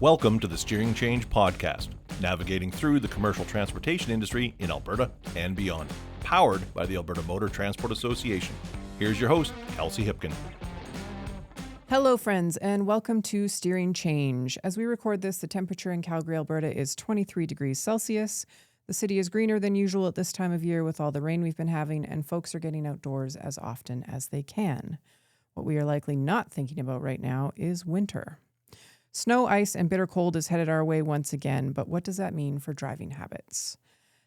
Welcome to the Steering Change Podcast, navigating through the commercial transportation industry in Alberta and beyond, powered by the Alberta Motor Transport Association. Here's your host, Kelsey Hipkin. Hello, friends, and welcome to Steering Change. As we record this, the temperature in Calgary, Alberta is 23 degrees Celsius. The city is greener than usual at this time of year with all the rain we've been having, and folks are getting outdoors as often as they can. What we are likely not thinking about right now is winter. Snow, ice, and bitter cold is headed our way once again, but what does that mean for driving habits?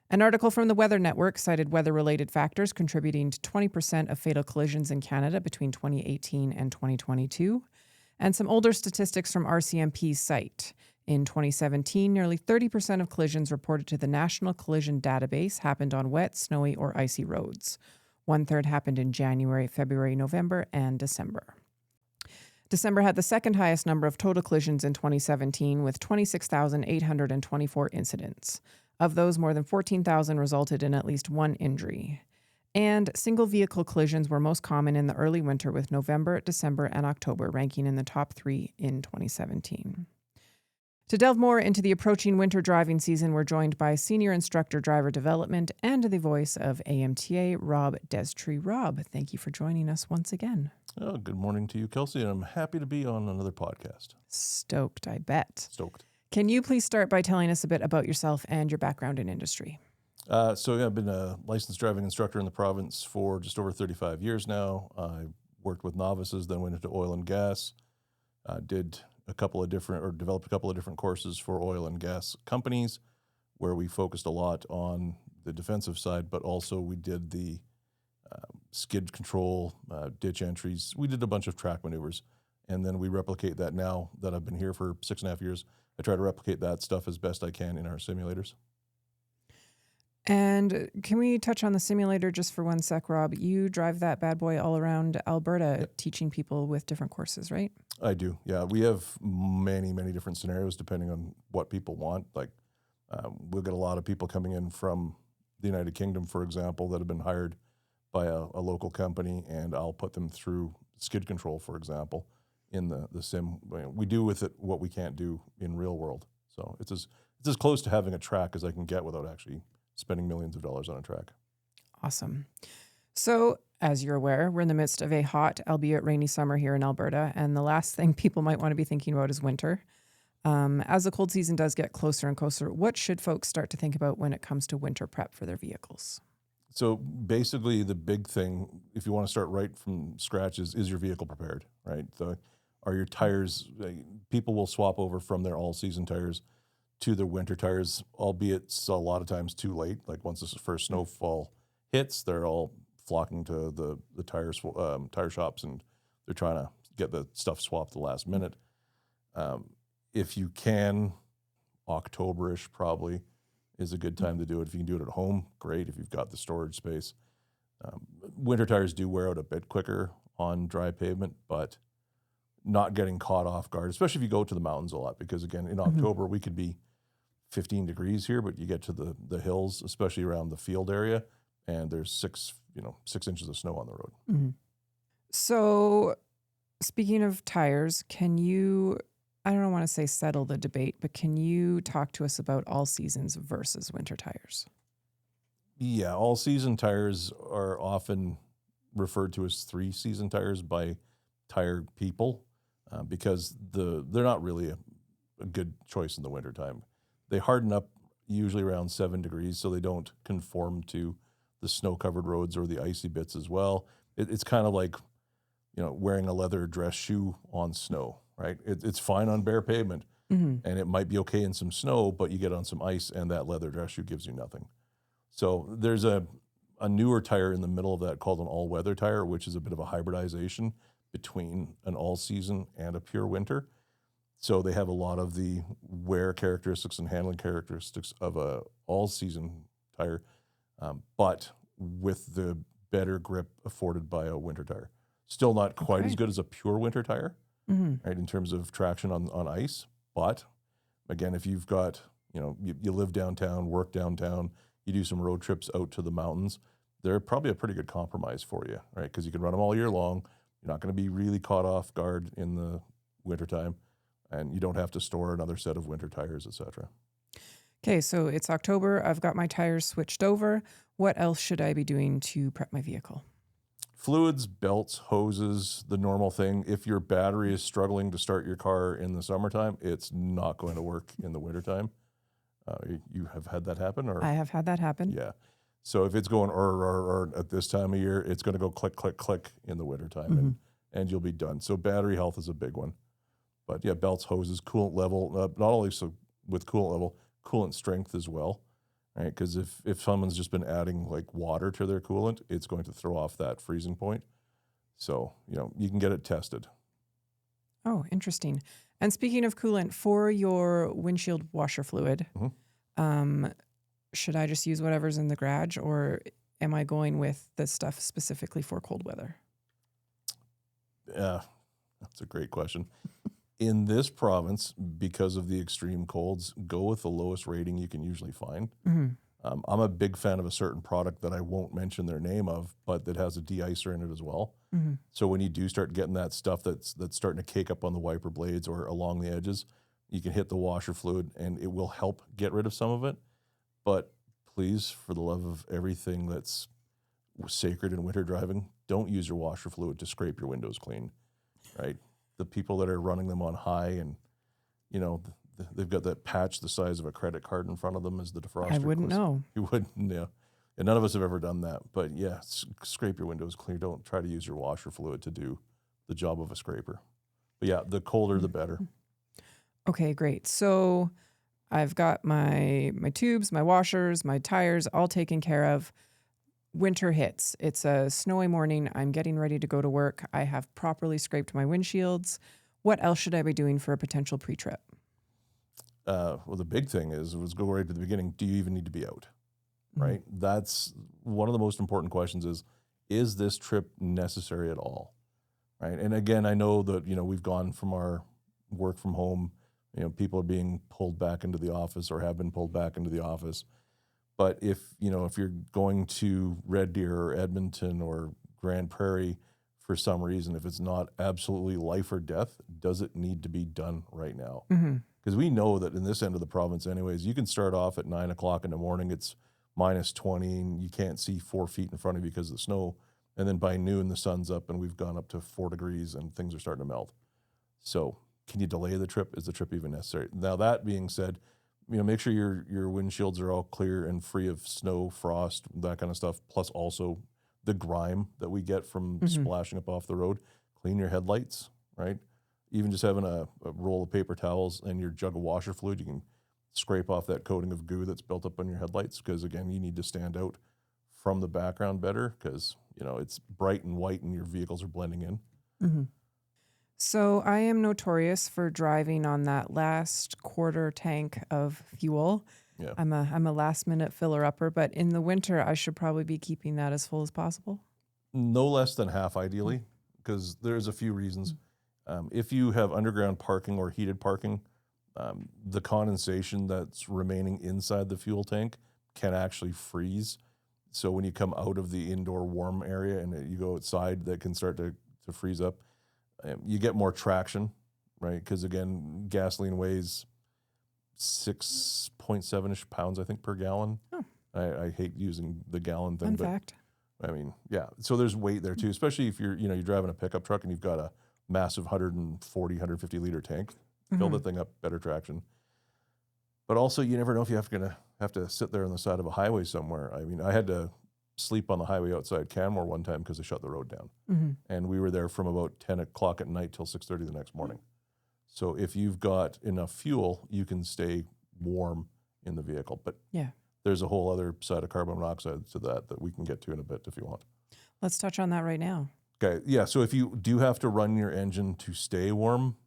An article from the Weather Network cited weather-related factors contributing to 20% of fatal collisions in Canada between 2018 and 2022, and some older statistics from RCMP's site. In 2017, nearly 30% of collisions reported to the National Collision Database happened on wet, snowy, or icy roads. One-third happened in January, February, November, and December. December had the second highest number of total collisions in 2017 with 26,824 incidents. Of those, more than 14,000 resulted in at least one injury. And single vehicle collisions were most common in the early winter, with November, December, and October ranking in the top three in 2017. To delve more into the approaching winter driving season, we're joined by Senior Instructor Driver Development and the voice of AMTA, Rob Destree. Rob, thank you for joining us once again. Oh, good morning to you, Kelsey, and I'm happy to be on another podcast. Stoked, I bet. Stoked. Can you please start by telling us a bit about yourself and your background in industry? I've been a licensed driving instructor in the province for just over 35 years now. I worked with novices, then went into oil and gas, developed a couple of different courses for oil and gas companies where we focused a lot on the defensive side, but also we did the skid control, ditch entries. We did a bunch of track maneuvers, and then we replicate that now that I've been here for 6.5 years. I try to replicate that stuff as best I can in our simulators. And can we touch on the simulator just for one sec, Rob? You drive that bad boy all around Alberta, Yep. Teaching people with different courses, right? I do, yeah. We have many different scenarios depending on what people want. Like we'll get a lot of people coming in from the United Kingdom, for example, that have been hired by a local company, and I'll put them through skid control, for example, in the sim. We do with it what we can't do in real world. So it's as close to having a track as I can get without actually spending millions of dollars on a track. Awesome. So, as you're aware, we're in the midst of a hot, albeit rainy summer here in Alberta, and the last thing people might want to be thinking about is winter. As the cold season does get closer and closer, what should folks start to think about when it comes to winter prep for their vehicles? So basically the big thing, if you want to start right from scratch, is your vehicle prepared, right? Are your tires, people will swap over from their all-season tires to their winter tires, albeit it's a lot of times too late. Like once this first snowfall hits, they're all flocking to the tire shops, and they're trying to get the stuff swapped at the last minute. If you can, October-ish probably is a good time to do it. If you can do it at home, great. If you've got the storage space. Winter tires do wear out a bit quicker on dry pavement, but not getting caught off guard, especially if you go to the mountains a lot, because again, in October, we could be 15 degrees here, but you get to the hills, especially around the field area, and there's 6 inches of snow on the road. Mm-hmm. So speaking of tires, can you, I don't want to say settle the debate, but can you talk to us about all seasons versus winter tires? Yeah, all season tires are often referred to as 3-season tires by tire people because they're not really a good choice in the wintertime. They harden up usually around 7 degrees, so they don't conform to the snow-covered roads or the icy bits as well. It's kind of like, wearing a leather dress shoe on snow, right? It's fine on bare pavement, and it might be okay in some snow, but you get on some ice, and that leather dress shoe gives you nothing. So there's a newer tire in the middle of that called an all-weather tire, which is a bit of a hybridization between an all-season and a pure winter. So they have a lot of the wear characteristics and handling characteristics of a all-season tire, but with the better grip afforded by a winter tire. Still not quite as good as a pure winter tire, right, in terms of traction on ice. But again, if you've got, you live downtown, work downtown, you do some road trips out to the mountains, they're probably a pretty good compromise for you, right? Because you can run them all year long. You're not going to be really caught off guard in the wintertime. and you don't have to store another set of winter tires, etc. Okay, so it's October. I've got my tires switched over. What else should I be doing to prep my vehicle? Fluids, belts, hoses, the normal thing. If your battery is struggling to start your car in the summertime, it's not going to work in the wintertime. You have had that happen? Or I have had that happen. yeah. So if it's going at this time of year, it's going to go click, click, click in the wintertime, and you'll be done. So battery health is a big one. But yeah, belts, hoses, coolant level, not only so with coolant level, coolant strength as well, right? Because if someone's just been adding like water to their coolant, it's going to throw off that freezing point. So, you can get it tested. Oh, interesting. And speaking of coolant, for your windshield washer fluid, should I just use whatever's in the garage, or am I going with the stuff specifically for cold weather? That's a great question. In this province, because of the extreme colds, go with the lowest rating you can usually find. I'm a big fan of a certain product that I won't mention their name of, but that has a de-icer in it as well. So when you do start getting that stuff that's starting to cake up on the wiper blades or along the edges, you can hit the washer fluid and it will help get rid of some of it. But please, for the love of everything that's sacred in winter driving, don't use your washer fluid to scrape your windows clean, right? The people that are running them on high and, they've got that patch the size of a credit card in front of them as the defroster. I wouldn't know. You wouldn't, yeah. And none of us have ever done that. But yeah, scrape your windows clean. Don't try to use your washer fluid to do the job of a scraper. But yeah, the colder, the better. Okay, great. So I've got my tubes, my washers, my tires all taken care of. Winter hits. It's a snowy morning. I'm getting ready to go to work. I have properly scraped my windshields. What else should I be doing for a potential pre-trip? Well, the big thing is, let's go right to the beginning. Do you even need to be out? Right? That's one of the most important questions is this trip necessary at all? Right? And again, I know that, we've gone from our work from home, people are being pulled back into the office or have been pulled back into the office. But if you're going to Red Deer or Edmonton or Grand Prairie for some reason, if it's not absolutely life or death, does it need to be done right now? Because we know that in this end of the province anyways, you can start off at 9 o'clock in the morning, it's -20 and you can't see 4 feet in front of you because of the snow. And then by noon, the sun's up and we've gone up to 4 degrees and things are starting to melt. So can you delay the trip? Is the trip even necessary? Now, that being said, make sure your windshields are all clear and free of snow, frost, that kind of stuff, plus also the grime that we get from splashing up off the road. Clean your headlights, right? Even just having a roll of paper towels and your jug of washer fluid, you can scrape off that coating of goo that's built up on your headlights, because, again, you need to stand out from the background better because, it's bright and white and your vehicles are blending in. So I am notorious for driving on that last quarter tank of fuel. Yeah. I'm a last minute filler upper, but in the winter I should probably be keeping that as full as possible. No less than half, ideally, because there's a few reasons. If you have underground parking or heated parking, the condensation that's remaining inside the fuel tank can actually freeze. So when you come out of the indoor warm area and you go outside, that can start to freeze up. You get more traction, right? Because, again, gasoline weighs 6.7-ish pounds, I think, per gallon. Oh. I hate using the gallon thing. Fun fact. I mean, yeah. So there's weight there too, especially if you're driving a pickup truck and you've got a massive 140, 150 liter tank. Fill the thing up, better traction. But also, you never know if you're gonna have to sit there on the side of a highway somewhere. I mean, I had to sleep on the highway outside Canmore one time because they shut the road down. And we were there from about 10 o'clock at night till 6:30 the next morning. So if you've got enough fuel, you can stay warm in the vehicle. But yeah, there's a whole other side of carbon monoxide to that we can get to in a bit if you want. Let's touch on that right now. Okay, yeah, so if you do have to run your engine to stay warm,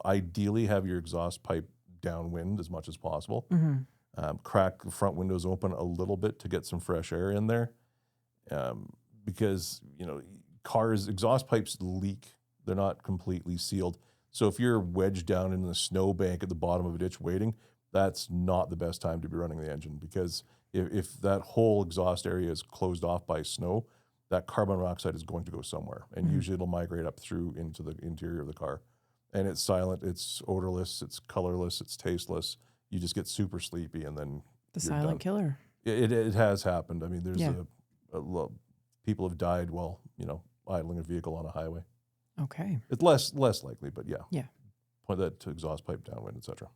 ideally have your exhaust pipe downwind as much as possible. Crack the front windows open a little bit to get some fresh air in there, because cars' exhaust pipes leak. They're not completely sealed. So if you're wedged down in the snowbank at the bottom of a ditch waiting, that's not the best time to be running the engine, because if that whole exhaust area is closed off by snow, that carbon monoxide is going to go somewhere, and usually it'll migrate up through into the interior of the car. and it's silent, it's odorless, it's colorless, it's tasteless. You just get super sleepy, and then The you're silent done. killer. It has happened. I mean, there's Yeah. people have died while idling a vehicle on a highway. Okay. It's less likely, but yeah. Yeah. Point that to exhaust pipe downwind, etc.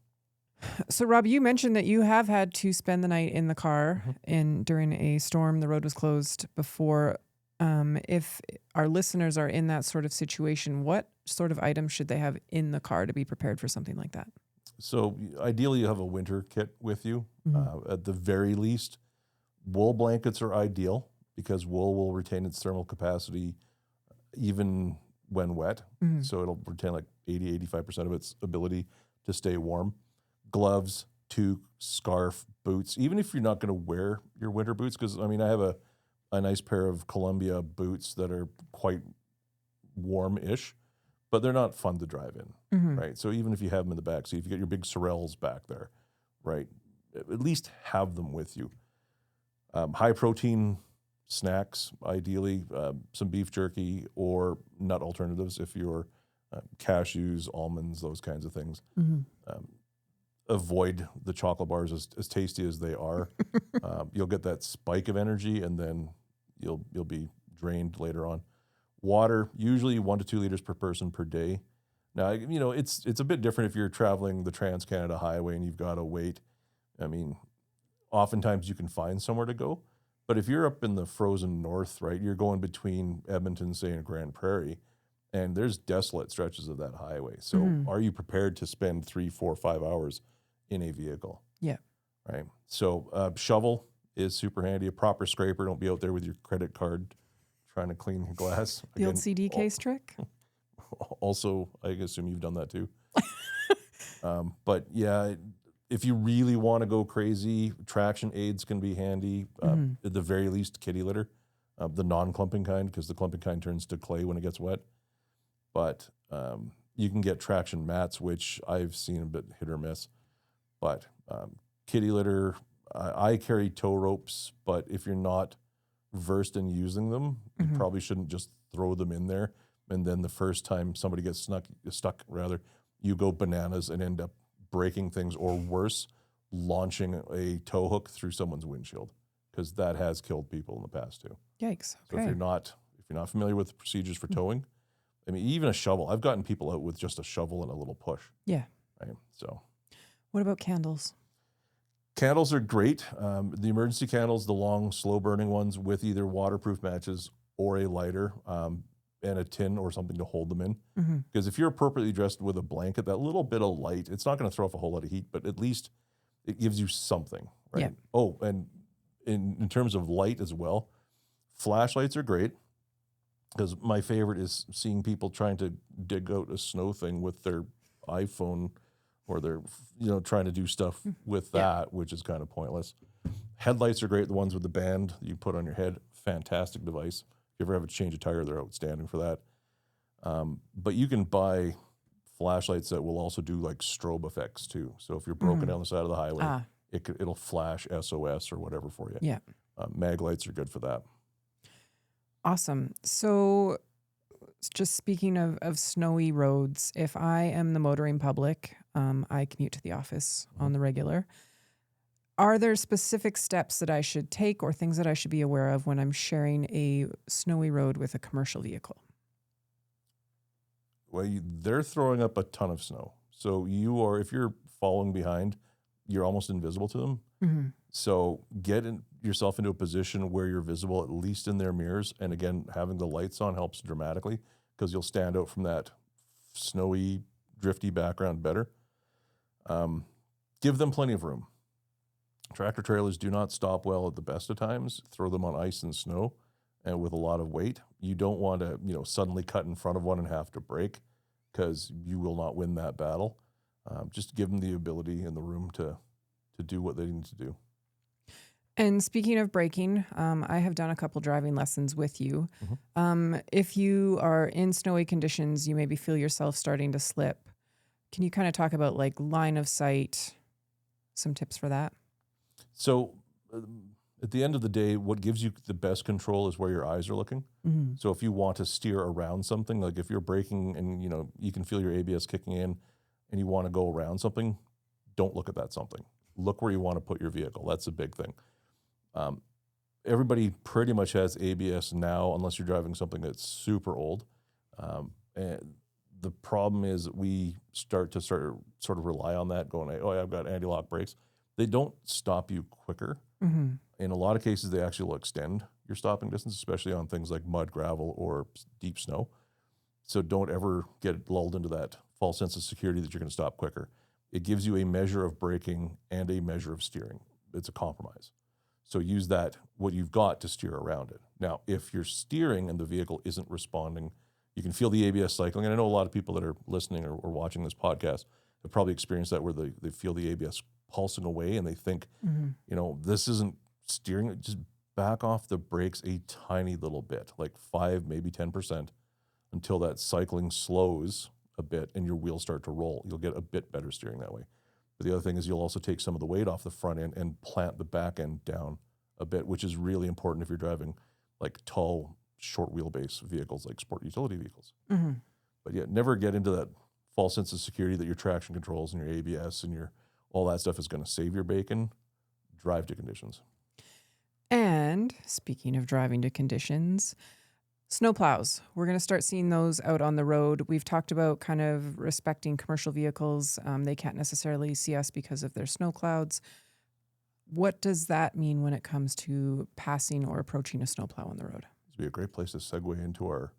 So, Rob, you mentioned that you have had to spend the night in the car Mm-hmm. during a storm. The road was closed before. If our listeners are in that sort of situation, what sort of items should they have in the car to be prepared for something like that? So ideally, you have a winter kit with you. Mhm. At the very least, wool blankets are ideal because wool will retain its thermal capacity even when wet. Mhm. So it'll retain like 85% of its ability to stay warm. Gloves, toque, scarf, boots, even if you're not going to wear your winter boots, because I mean, I have a nice pair of Columbia boots that are quite warm-ish, but they're not fun to drive in, Mhm. right? So even if you have them in the back seat, if you get your big Sorels back there, right, at least have them with you. High protein snacks, ideally, some beef jerky or nut alternatives if you're cashews, almonds, those kinds of things. Mhm. Avoid the chocolate bars as tasty as they are. You'll get that spike of energy, and then you'll be drained later on. Water, usually 1 to 2 liters per person per day. Now, it's a bit different if you're traveling the Trans-Canada Highway and you've got to wait. I mean, oftentimes you can find somewhere to go. But if you're up in the frozen north, right, you're going between Edmonton, say, and Grand Prairie, and there's desolate stretches of that highway. So Mhm. are you prepared to spend 3, 4, 5 hours in a vehicle? Yeah. Right. So shovel is super handy. A proper scraper. Don't be out there with your credit card trying to clean your glass. The old CD case trick. Also, I assume you've done that too. But yeah, if you really want to go crazy, traction aids can be handy. Mhm. At the very least, kitty litter, the non-clumping kind, because the clumping kind turns to clay when it gets wet. But you can get traction mats, which I've seen a bit hit or miss. But kitty litter, I carry tow ropes, but if you're not versed in using them, you Mhm. probably shouldn't just throw them in there. And then the first time somebody gets stuck, you go bananas and end up breaking things, or worse, launching a tow hook through someone's windshield, because that has killed people in the past too. Yikes. So if Okay. you're not familiar with the procedures for towing, I mean, even a shovel. I've gotten people out with just a shovel and a little push. Yeah. Right. So What about candles? candles are great. The emergency candles, the long, slow burning ones with either waterproof matches or a lighter, and a tin or something to hold them in. Mm-hmm. Because if you're appropriately dressed with a blanket, that little bit of light, it's not going to throw off a whole lot of heat, but at least it gives you something, right? Yeah. Oh, and in terms of light as well, flashlights are great, because my favorite is seeing people trying to dig out a snow thing with their iPhone, or they're trying to do stuff with that, which is kind of pointless. Headlights are great. The ones with the band you put on your head, fantastic device. If you ever have a change of tire, they're outstanding for that. But you can buy flashlights that will also do like strobe effects too. So if you're broken down the side of the highway, it'll flash SOS or whatever for you. Yeah. Mag lights are good for that. Awesome. So just speaking of snowy roads, if I am the motoring public, I commute to the office on the regular. Are there specific steps that I should take or things that I should be aware of when I'm sharing a snowy road with a commercial vehicle? Well, they're throwing up a ton of snow. So if you're following behind, you're almost invisible to them. Mm-hmm. So get yourself into a position where you're visible, at least in their mirrors. And again, having the lights on helps dramatically, because you'll stand out from that snowy, drifty background better. Give them plenty of room. Tractor trailers do not stop well at the best of times. Throw them on ice and snow, and with a lot of weight. You don't want to, suddenly cut in front of one and have to brake, because you will not win that battle. Just give them the ability and the room to do what they need to do. And speaking of braking, I have done a couple driving lessons with you. Mm-hmm. If you are in snowy conditions, you maybe feel yourself starting to slip. Can you kind of talk about like line of sight, some tips for that? So At the end of the day, what gives you the best control is where your eyes are looking. Mhm. So if you want to steer around something, like if you're braking and you can feel your ABS kicking in and you want to go around something, don't look at that something. Look where you want to put your vehicle. That's a big thing. Everybody pretty much has ABS now, unless you're driving something that's super old. And the problem is we start to sort of rely on that, going, oh, yeah, I've got anti-lock brakes. They don't stop you quicker. Mhm. In a lot of cases, they actually will extend your stopping distance, especially on things like mud, gravel, or deep snow. So don't ever get lulled into that false sense of security that you're going to stop quicker. It gives you a measure of braking and a measure of steering. It's a compromise. So use that, what you've got, to steer around it. Now, if you're steering and the vehicle isn't responding, you can feel the ABS cycling. And I know a lot of people that are listening or watching this podcast have probably experienced that, where they feel the ABS pulsing away and they think, this isn't steering. Just back off the brakes a tiny little bit, like 5, maybe 10%, until that cycling slows a bit and your wheels start to roll. You'll get a bit better steering that way. But the other thing is you'll also take some of the weight off the front end and plant the back end down a bit, which is really important if you're driving like tall, short wheelbase vehicles like sport utility vehicles. Mhm. But yeah, never get into that false sense of security that your traction controls and your ABS and your all that stuff is going to save your bacon. Drive to conditions. And speaking of driving to conditions, snowplows. We're going to start seeing those out on the road. We've talked about kind of respecting commercial vehicles. They can't necessarily see us because of their snow clouds. What does that mean when it comes to passing or approaching a snowplow on the road? This would be a great place to segue into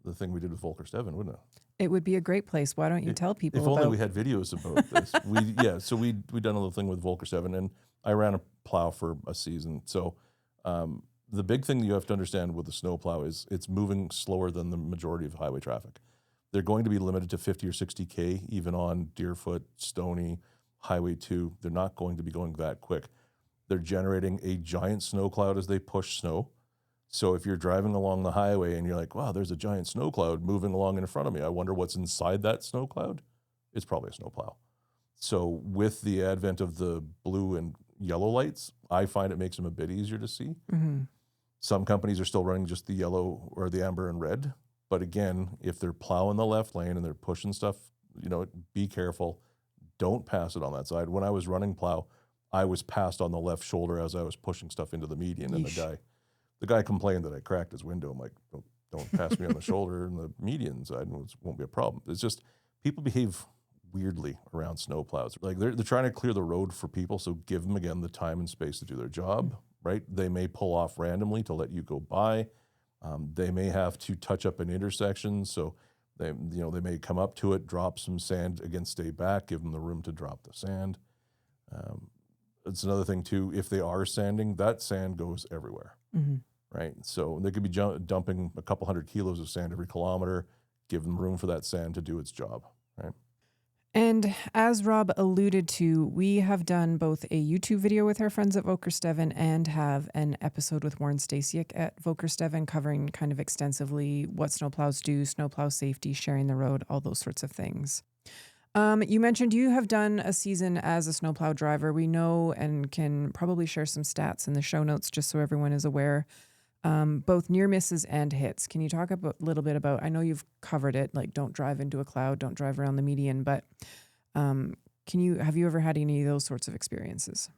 the thing we did with Volker Steven, wouldn't it? It would be a great place. Why don't you tell people If only we had videos about this. So we done a little thing with Volker Steven, and I ran a plow for a season. So the big thing that you have to understand with the snow plow is it's moving slower than the majority of highway traffic. They're going to be limited to 50 or 60K, even on Deerfoot, Stony, Highway 2. They're not going to be going that quick. They're generating a giant snow cloud as they push snow. So if you're driving along the highway and you're like, wow, there's a giant snow cloud moving along in front of me, I wonder what's inside that snow cloud. It's probably a snow plow. So with the advent of the blue and yellow lights, I find it makes them a bit easier to see. Mm-hmm. Some companies are still running just the yellow or the amber and red. But again, if they're plowing the left lane and they're pushing stuff, be careful. Don't pass it on that side. When I was running plow, I was passed on the left shoulder as I was pushing stuff into the median. And the guy complained that I cracked his window. I'm like, don't pass me on the shoulder and the median side. It won't be a problem. It's just people behave weirdly around snow plows. Like they're trying to clear the road for people. So give them, again, the time and space to do their job, right? They may pull off randomly to let you go by. They may have to touch up an intersection. So they may come up to it, drop some sand, again, stay back, give them the room to drop the sand. It's another thing too, if they are sanding, that sand goes everywhere, right? So they could be dumping a couple 100 kilos of sand every kilometer, give them room for that sand to do its job, right? And as Rob alluded to, we have done both a YouTube video with our friends at Volker Steven and have an episode with Warren Stasiak at Volker Steven covering kind of extensively what snowplows do, snowplow safety, sharing the road, all those sorts of things. You mentioned you have done a season as a snowplow driver. We know and can probably share some stats in the show notes just so everyone is aware. Both near misses and hits. Can you talk a little bit about, I know you've covered it, like don't drive into a cloud, don't drive around the median, but have you ever had any of those sorts of experiences?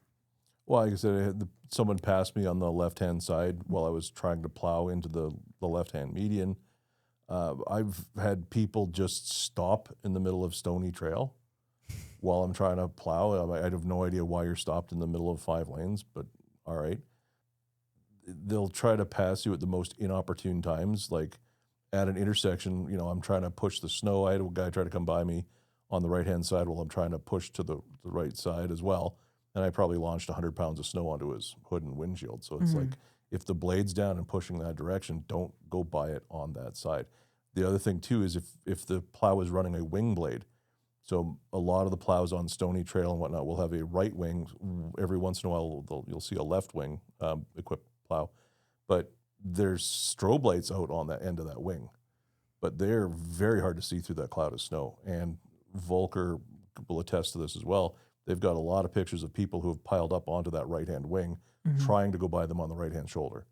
Well, like I said, someone passed me on the left-hand side while I was trying to plow into the left-hand median. I've had people just stop in the middle of Stony Trail while I'm trying to plow. I have no idea why you're stopped in the middle of 5 lanes, but all right. They'll try to pass you at the most inopportune times, like at an intersection. I'm trying to push the snow. I had a guy try to come by me on the right-hand side while I'm trying to push to the right side as well, and I probably launched 100 pounds of snow onto his hood and windshield. So it's like, if the blade's down and pushing that direction, don't go by it on that side. The other thing too is if the plow is running a wing blade, so a lot of the plows on Stony Trail and whatnot will have a right wing. Every once in a while, you'll see a left wing equipped plow, but there's strobe lights out on that end of that wing, but they're very hard to see through that cloud of snow. And Volker will attest to this as well. they've got a lot of pictures of people who have piled up onto that right-hand wing, trying to go by them on the right-hand shoulder,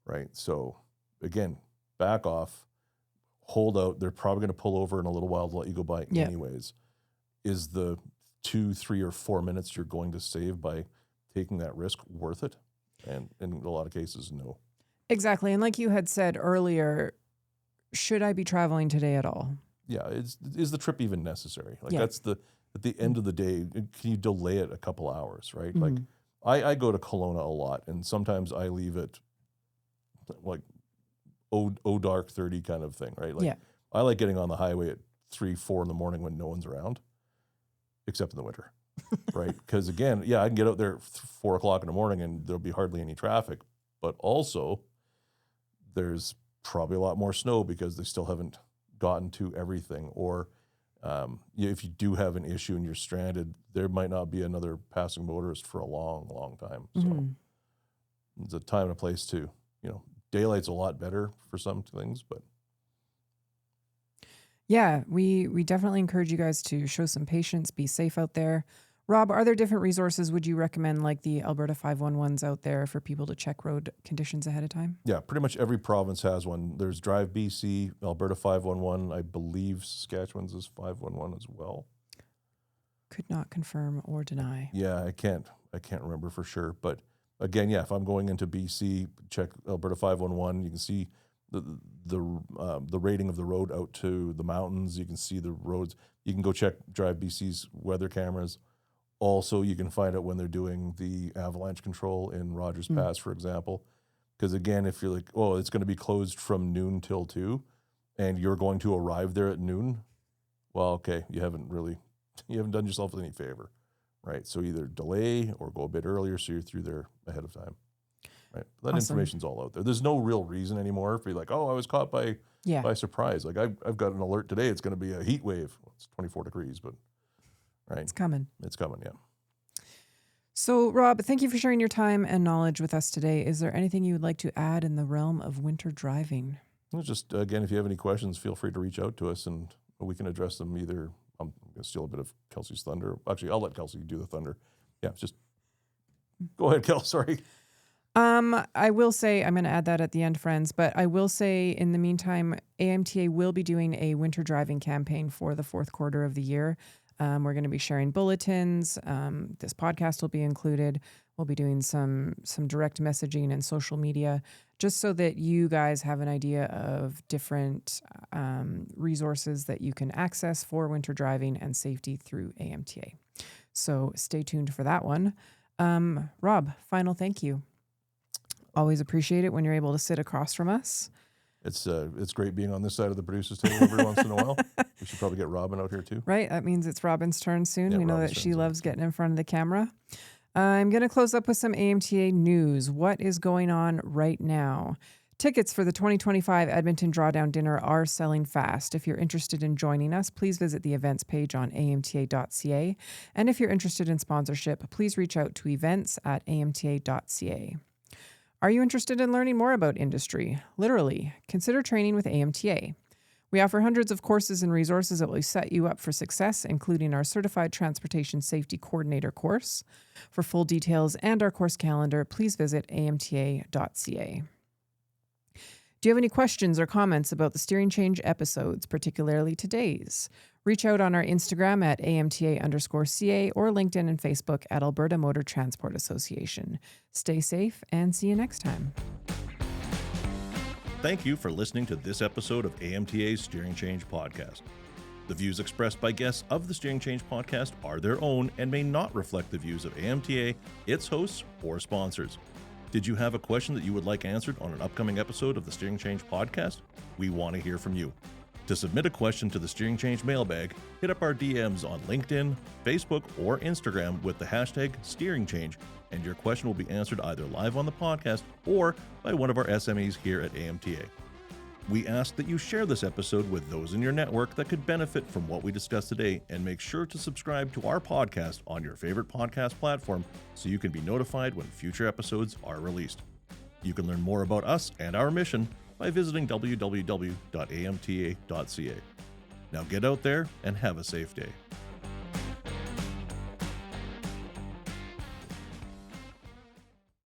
right? So again, back off, hold out. They're probably going to pull over in a little while to let you go by anyways. Is the 2, 3, or 4 minutes you're going to save by taking that risk worth it? And in a lot of cases, no. Exactly. And like you had said earlier, should I be traveling today at all? Yeah, is the trip even necessary? Like that's at the end of the day, can you delay it a couple hours, right? Like I go to Kelowna a lot, and sometimes I leave it like dark 30 kind of thing, right? Like I like getting on the highway at 3, 4 in the morning when no one's around, except in the winter, right? Because again, I can get out there at 4 o'clock in the morning and there'll be hardly any traffic, but also there's probably a lot more snow because they still haven't gotten to everything. Or if you do have an issue and you're stranded, there might not be another passing motorist for a long, long time. So it's a time and a place to, daylight's a lot better for some things, but. Yeah, we definitely encourage you guys to show some patience, be safe out there. Rob, are there different resources would you recommend, like the Alberta 511s out there for people to check road conditions ahead of time? Yeah, pretty much every province has one. There's Drive BC, Alberta 511. I believe Saskatchewan's is 511 as well. Could not confirm or deny. Yeah, I can't remember for sure. But again, if I'm going into BC, check Alberta 511. You can see the rating of the road out to the mountains. You can see the roads. You can go check Drive BC's weather cameras. Also, you can find out when they're doing the avalanche control in Rogers Pass, for example. Because again, if you're like, oh, it's going to be closed from noon till 2, and you're going to arrive there at noon, well, okay, you haven't done yourself any favor, right? So either delay or go a bit earlier so you're through there ahead of time, right? That information's all out there. There's no real reason anymore for you like, oh, I was caught by surprise. Like I've got an alert today. It's going to be a heat wave. Well, it's 24 degrees, but. Right. It's coming. Yeah. So, Rob, thank you for sharing your time and knowledge with us today. Is there anything you would like to add in the realm of winter driving? Well, just, again, if you have any questions, feel free to reach out to us and we can address them either. I'm going to steal a bit of Kelsey's thunder. Actually, I'll let Kelsey do the thunder. Yeah, just go ahead, Kelsey. Sorry. I will say, I'm going to add that at the end, friends, but I will say in the meantime, AMTA will be doing a winter driving campaign for the fourth quarter of the year. We're going to be sharing bulletins. This podcast will be included. We'll be doing some direct messaging and social media just so that you guys have an idea of different resources that you can access for winter driving and safety through AMTA. So stay tuned for that one. Rob, final thank you. Always appreciate it when you're able to sit across from us. It's great being on this side of the producer's table every once in a while. We should probably get Robin out here too. Right. That means it's Robin's turn soon. Yeah, we know Robin's that she turn loves getting in front of the camera. I'm going to close up with some AMTA news. What is going on right now? Tickets for the 2025 Edmonton Drawdown Dinner are selling fast. If you're interested in joining us, please visit the events page on amta.ca. And if you're interested in sponsorship, please reach out to events@amta.ca. Are you interested in learning more about industry? Literally, consider training with AMTA. We offer hundreds of courses and resources that will set you up for success, including our Certified Transportation Safety Coordinator course. For full details and our course calendar, please visit amta.ca. Do you have any questions or comments about the Steering Change episodes, particularly today's? Reach out on our Instagram at AMTA_CA or LinkedIn and Facebook at Alberta Motor Transport Association. Stay safe and see you next time. Thank you for listening to this episode of AMTA's Steering Change podcast. The views expressed by guests of the Steering Change podcast are their own and may not reflect the views of AMTA, its hosts, or sponsors. Did you have a question that you would like answered on an upcoming episode of the Steering Change podcast? We want to hear from you. To submit a question to the Steering Change mailbag, hit up our DMs on LinkedIn, Facebook, or Instagram with the hashtag Steering Change, and your question will be answered either live on the podcast or by one of our SMEs here at AMTA. We ask that you share this episode with those in your network that could benefit from what we discussed today, and make sure to subscribe to our podcast on your favorite podcast platform so you can be notified when future episodes are released. You can learn more about us and our mission by visiting www.amta.ca. Now get out there and have a safe day.